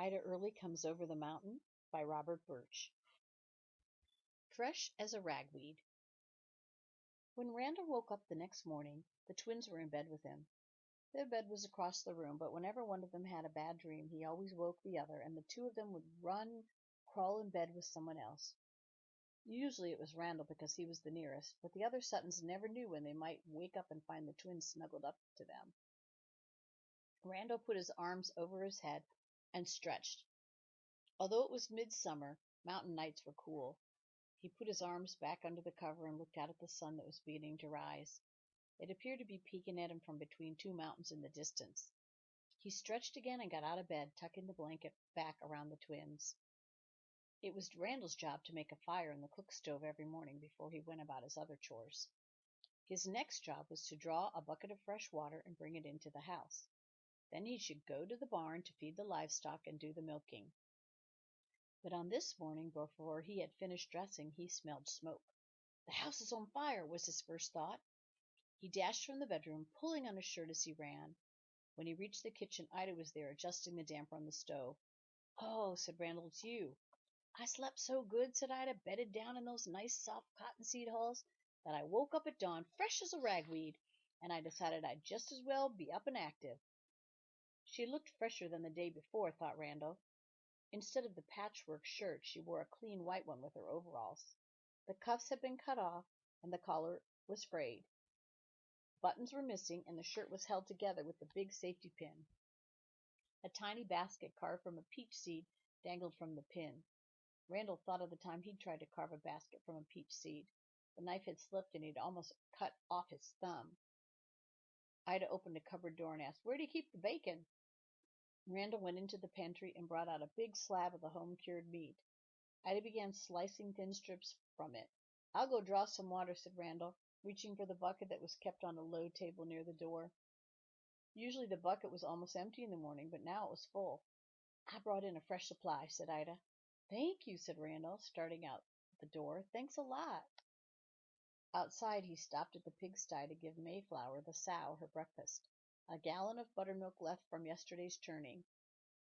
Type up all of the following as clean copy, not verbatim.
Ida Early Comes Over the Mountain by Robert Birch. Fresh as a ragweed. When Randall woke up the next morning, the twins were in bed with him. Their bed was across the room, but whenever one of them had a bad dream, he always woke the other, and the two of them would crawl in bed with someone else. Usually it was Randall because he was the nearest, but the other Suttons never knew when they might wake up and find the twins snuggled up to them. Randall put his arms over his head and stretched. Although it was midsummer, mountain nights were cool. He put his arms back under the cover and looked out at the sun that was beginning to rise. It appeared to be peeking at him from between two mountains in the distance. He stretched again and got out of bed, tucking the blanket back around the twins. It was Randall's job to make a fire in the cook stove every morning before he went about his other chores. His next job was to draw a bucket of fresh water and bring it into the house. Then he should go to the barn to feed the livestock and do the milking. But on this morning, before he had finished dressing, he smelled smoke. The house is on fire, was his first thought. He dashed from the bedroom, pulling on his shirt as he ran. When he reached the kitchen, Ida was there, adjusting the damper on the stove. "Oh," said Randall, "it's you." "I slept so good," said Ida, "bedded down in those nice soft cottonseed hulls, that I woke up at dawn fresh as a ragweed, and I decided I'd just as well be up and active." She looked fresher than the day before, thought Randall. Instead of the patchwork shirt, she wore a clean white one with her overalls. The cuffs had been cut off, and the collar was frayed. Buttons were missing, and the shirt was held together with a big safety pin. A tiny basket carved from a peach seed dangled from the pin. Randall thought of the time he'd tried to carve a basket from a peach seed. The knife had slipped, and he'd almost cut off his thumb. Ida opened a cupboard door and asked, "Where do you keep the bacon?" Randall went into the pantry and brought out a big slab of the home-cured meat. Ida began slicing thin strips from it. "I'll go draw some water," said Randall, reaching for the bucket that was kept on a low table near the door. Usually the bucket was almost empty in the morning, but now it was full. "I brought in a fresh supply," said Ida. "Thank you," said Randall, starting out the door. "Thanks a lot." Outside he stopped at the pigsty to give Mayflower, the sow, her breakfast. A gallon of buttermilk left from yesterday's churning.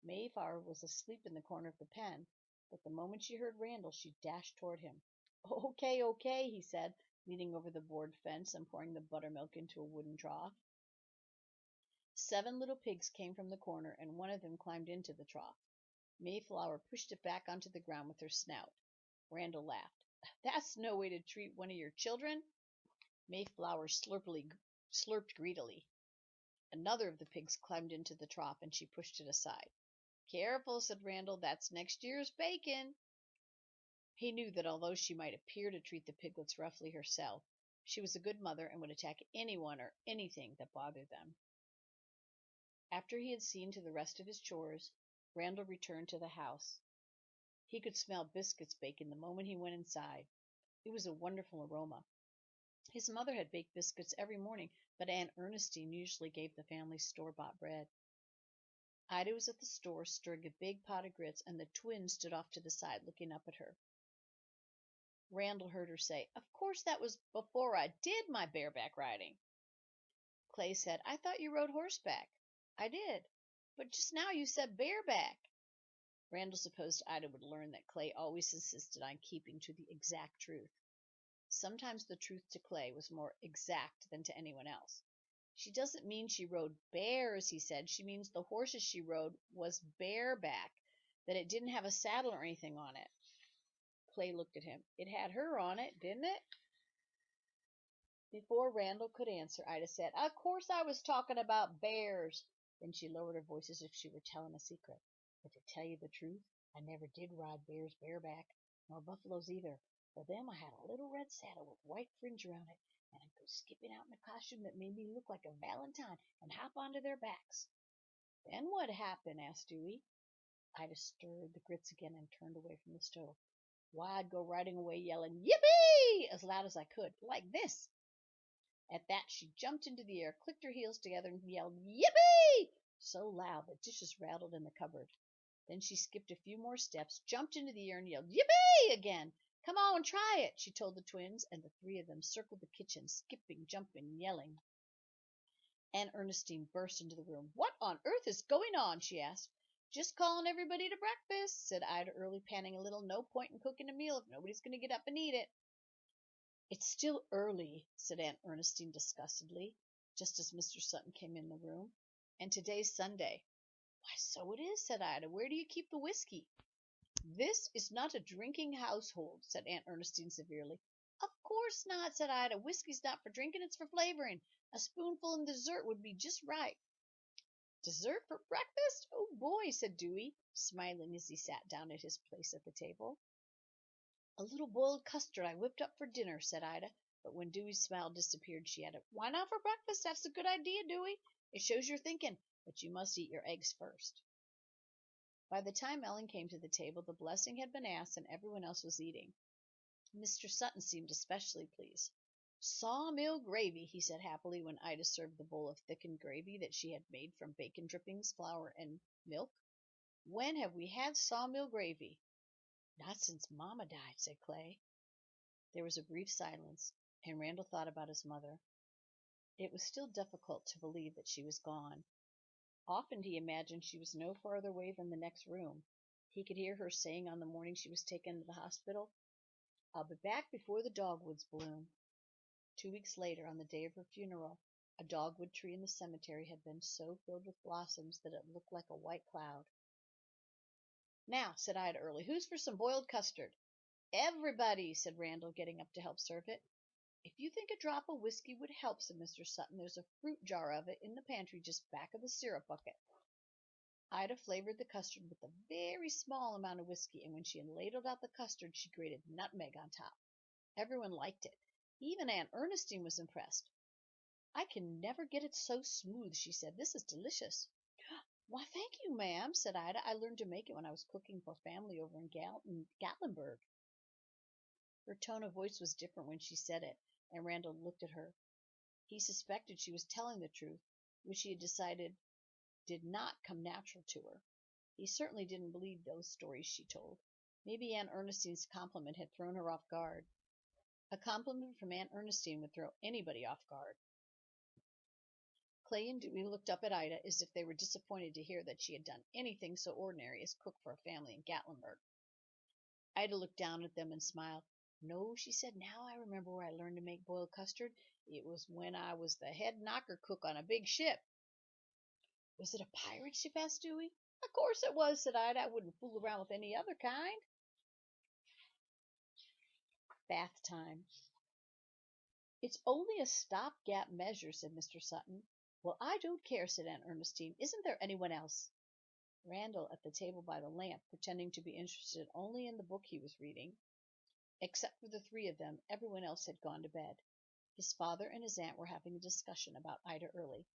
Mayflower was asleep in the corner of the pen, but the moment she heard Randall, she dashed toward him. "Okay, okay," he said, leaning over the board fence and pouring the buttermilk into a wooden trough. 7 little pigs came from the corner, and one of them climbed into the trough. Mayflower pushed it back onto the ground with her snout. Randall laughed. "That's no way to treat one of your children." Mayflower slurped greedily. Another of the pigs climbed into the trough, and she pushed it aside. "Careful," said Randall, "that's next year's bacon." He knew that although she might appear to treat the piglets roughly herself, she was a good mother and would attack anyone or anything that bothered them. After he had seen to the rest of his chores, Randall returned to the house. He could smell biscuits baking the moment he went inside. It was a wonderful aroma. His mother had baked biscuits every morning, but Aunt Ernestine usually gave the family store-bought bread. Ida was at the store stirring a big pot of grits, and the twins stood off to the side looking up at her. Randall heard her say, "Of course that was before I did my bareback riding." Clay said, "I thought you rode horseback." "I did, but just now you said bareback." Randall supposed Ida would learn that Clay always insisted on keeping to the exact truth. Sometimes the truth to Clay was more exact than to anyone else. "She doesn't mean she rode bears," he said. "She means the horses she rode was bareback, that it didn't have a saddle or anything on it." Clay looked at him. "It had her on it, didn't it?" Before Randall could answer, Ida said, "Of course I was talking about bears." Then she lowered her voice as if she were telling a secret. "But to tell you the truth, I never did ride bears bareback, nor buffaloes either. For them I had a little red saddle with white fringe around it, and I'd go skipping out in a costume that made me look like a valentine and hop onto their backs." "Then what happened?" asked Dewey. Ida stirred the grits again and turned away from the stove. "Why, I'd go riding away yelling, 'Yippee!' as loud as I could, like this." At that she jumped into the air, clicked her heels together, and yelled, "Yippee!" so loud that dishes rattled in the cupboard. Then she skipped a few more steps, jumped into the air, and yelled, "Yippee!" again. "Come on, try it," she told the twins, and the 3 of them circled the kitchen, skipping, jumping, and yelling. Aunt Ernestine burst into the room. "What on earth is going on?" she asked. Just calling everybody to breakfast, said Ida Early, panting a little. No point in cooking a meal if nobody's going to get up and eat it. It's still early, said Aunt Ernestine disgustedly, just as Mr. Sutton came in the room. And today's Sunday. Why, so it is, said Ida. Where do you keep the whiskey? This is not a drinking household, said Aunt Ernestine severely. Of course not, said Ida. Whiskey's not for drinking, it's for flavoring. A spoonful in dessert would be just right. Dessert for breakfast? Oh, boy, said Dewey, smiling as he sat down at his place at the table. A little boiled custard I whipped up for dinner, said Ida. But when Dewey's smile disappeared, she added, Why not for breakfast? That's a good idea, Dewey. It shows you're thinking, but you must eat your eggs first. By the time Ellen came to the table, the blessing had been asked and everyone else was eating. Mr. Sutton seemed especially pleased. Sawmill gravy, he said happily when Ida served the bowl of thickened gravy that she had made from bacon drippings, flour, and milk. When have we had sawmill gravy? Not since Mamma died, said Clay. There was a brief silence, and Randall thought about his mother. It was still difficult to believe that she was gone. Often he imagined she was no farther away than the next room. He could hear her saying on the morning she was taken to the hospital, I'll be back before the dogwoods bloom. 2 weeks later, on the day of her funeral, a dogwood tree in the cemetery had been so filled with blossoms that it looked like a white cloud. Now, said Ida Early, who's for some boiled custard? Everybody, said Randall, getting up to help serve it. If you think a drop of whiskey would help, said Mr. Sutton, there's a fruit jar of it in the pantry just back of the syrup bucket. Ida flavored the custard with a very small amount of whiskey, and when she had ladled out the custard, she grated nutmeg on top. Everyone liked it. Even Aunt Ernestine was impressed. I can never get it so smooth, she said. This is delicious. Why, thank you, ma'am, said Ida. I learned to make it when I was cooking for family over in Gatlinburg. Her tone of voice was different when she said it, and Randall looked at her. He suspected she was telling the truth, which he had decided did not come natural to her. He certainly didn't believe those stories she told. Maybe Aunt Ernestine's compliment had thrown her off guard. A compliment from Aunt Ernestine would throw anybody off guard. Clay and Dewey looked up at Ida as if they were disappointed to hear that she had done anything so ordinary as cook for a family in Gatlinburg. Ida looked down at them and smiled. No, she said, now I remember where I learned to make boiled custard. It was when I was the head knocker cook on a big ship. Was it a pirate ship? Asked Dewey. Of course it was, said Ida. I wouldn't fool around with any other kind. Bath time. It's only a stop-gap measure, said Mr. Sutton. Well, I don't care, said Aunt Ernestine. Isn't there anyone else? Randall, at the table by the lamp, pretending to be interested only in the book he was reading. Except for the three of them, everyone else had gone to bed. His father and his aunt were having a discussion about Ida Early.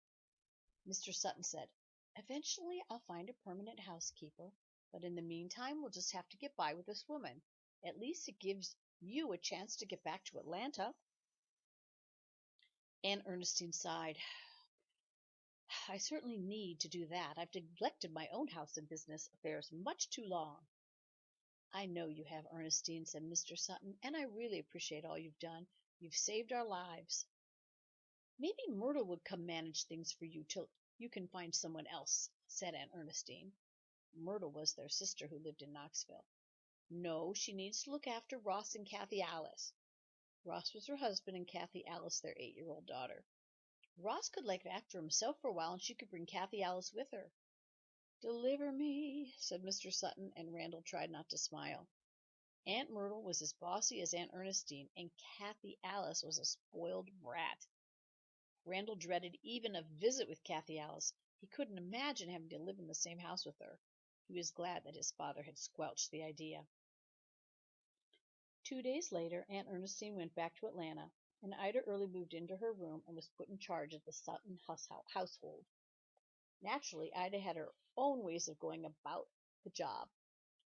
Mr. Sutton said, Eventually I'll find a permanent housekeeper, but in the meantime we'll just have to get by with this woman. At least it gives you a chance to get back to Atlanta. Aunt Ernestine sighed. I certainly need to do that. I've neglected my own house and business affairs much too long. I know you have, Ernestine, said Mr. Sutton, and I really appreciate all you've done. You've saved our lives. Maybe Myrtle would come manage things for you till you can find someone else, said Aunt Ernestine. Myrtle was their sister who lived in Knoxville. No, she needs to look after Ross and Kathy Alice. Ross was her husband and Kathy Alice their 8-year-old daughter. Ross could look after himself for a while, and she could bring Kathy Alice with her. Deliver me, said Mr. Sutton, and Randall tried not to smile. Aunt Myrtle was as bossy as Aunt Ernestine, and Kathy Alice was a spoiled brat. Randall dreaded even a visit with Kathy Alice. He couldn't imagine having to live in the same house with her. He was glad that his father had squelched the idea. 2 days later, Aunt Ernestine went back to Atlanta, and Ida Early moved into her room and was put in charge of the Sutton household. Naturally, Ida had her own ways of going about the job.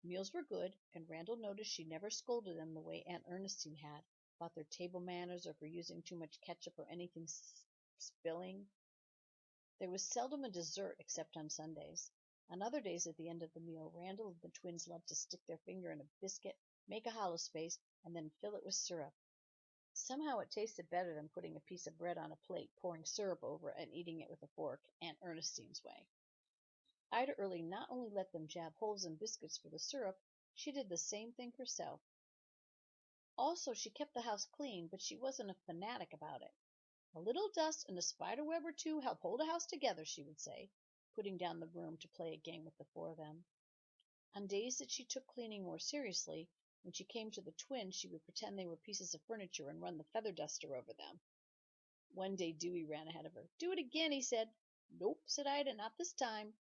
Meals were good, and Randall noticed she never scolded them the way Aunt Ernestine had, about their table manners or for using too much ketchup or anything spilling. There was seldom a dessert except on Sundays. On other days at the end of the meal, Randall and the twins loved to stick their finger in a biscuit, make a hollow space, and then fill it with syrup. Somehow it tasted better than putting a piece of bread on a plate, pouring syrup over it, and eating it with a fork, Aunt Ernestine's way. Ida Early not only let them jab holes in biscuits for the syrup, she did the same thing herself. Also, she kept the house clean, but she wasn't a fanatic about it. A little dust and a spider web or two help hold a house together, she would say, putting down the broom to play a game with the four of them. On days that she took cleaning more seriously, when she came to the twins, she would pretend they were pieces of furniture and run the feather duster over them. One day Dewey ran ahead of her. "Do it again," he said. "Nope," said Ida, "not this time."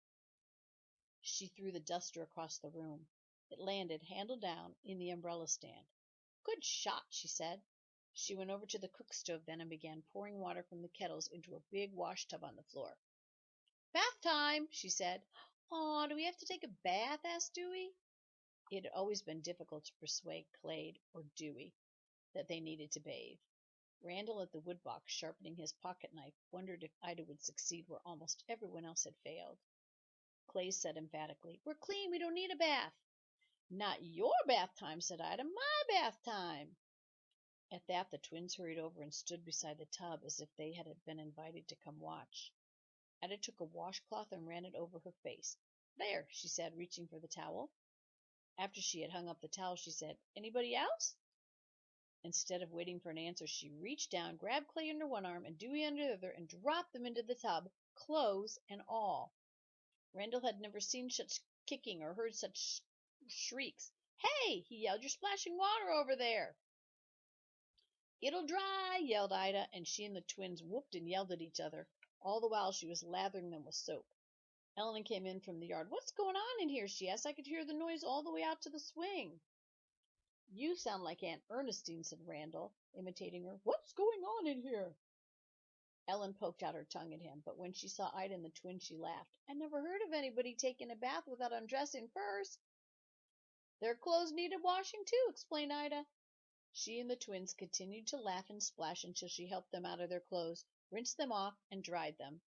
She threw the duster across the room. It landed, handle down, in the umbrella stand. "Good shot," she said. She went over to the cook stove then and began pouring water from the kettles into a big wash tub on the floor. "Bath time," she said. "Aw, do we have to take a bath?" asked Dewey. It had always been difficult to persuade Clade or Dewey that they needed to bathe. Randall at the woodbox, sharpening his pocket knife, wondered if Ida would succeed where almost everyone else had failed. Clay said emphatically, "We're clean. We don't need a bath." "Not your bath time," said Ida. "My bath time." At that the twins hurried over and stood beside the tub as if they had been invited to come watch. Ida took a washcloth and ran it over her face. "There," she said, reaching for the towel. After she had hung up the towel, she said, "Anybody else?" Instead of waiting for an answer, she reached down, grabbed Clay under one arm and Dewey under the other, and dropped them into the tub, clothes and all. Randall had never seen such kicking or heard such shrieks. "Hey!" he yelled. "You're splashing water over there." "It'll dry," yelled Ida, and she and the twins whooped and yelled at each other. All the while she was lathering them with soap. Ellen came in from the yard. "What's going on in here?" she asked. "I could hear the noise all the way out to the swing." "You sound like Aunt Ernestine," said Randall, imitating her. "What's going on in here?" Ellen poked out her tongue at him, but when she saw Ida and the twins she laughed. "I never heard of anybody taking a bath without undressing first." "Their clothes needed washing too," explained Ida. She and the twins continued to laugh and splash until she helped them out of their clothes, rinsed them off, and dried them.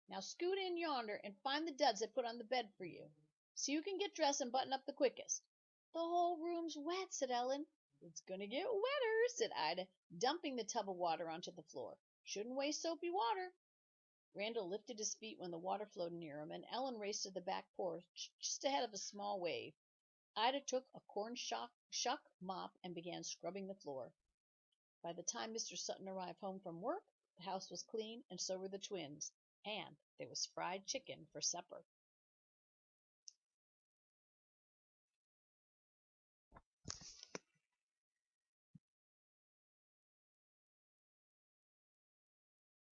"Now scoot in yonder and find the duds I put on the bed for you. See who can get dressed and button up the quickest." "The whole room's wet," said Ellen. "It's going to get wetter," said Ida, dumping the tub of water onto the floor. "Shouldn't waste soapy water." Randall lifted his feet when the water flowed near him, and Ellen raced to the back porch just ahead of a small wave. Ida took a corn shuck mop and began scrubbing the floor. By the time Mr. Sutton arrived home from work, the house was clean, and so were the twins, and there was fried chicken for supper.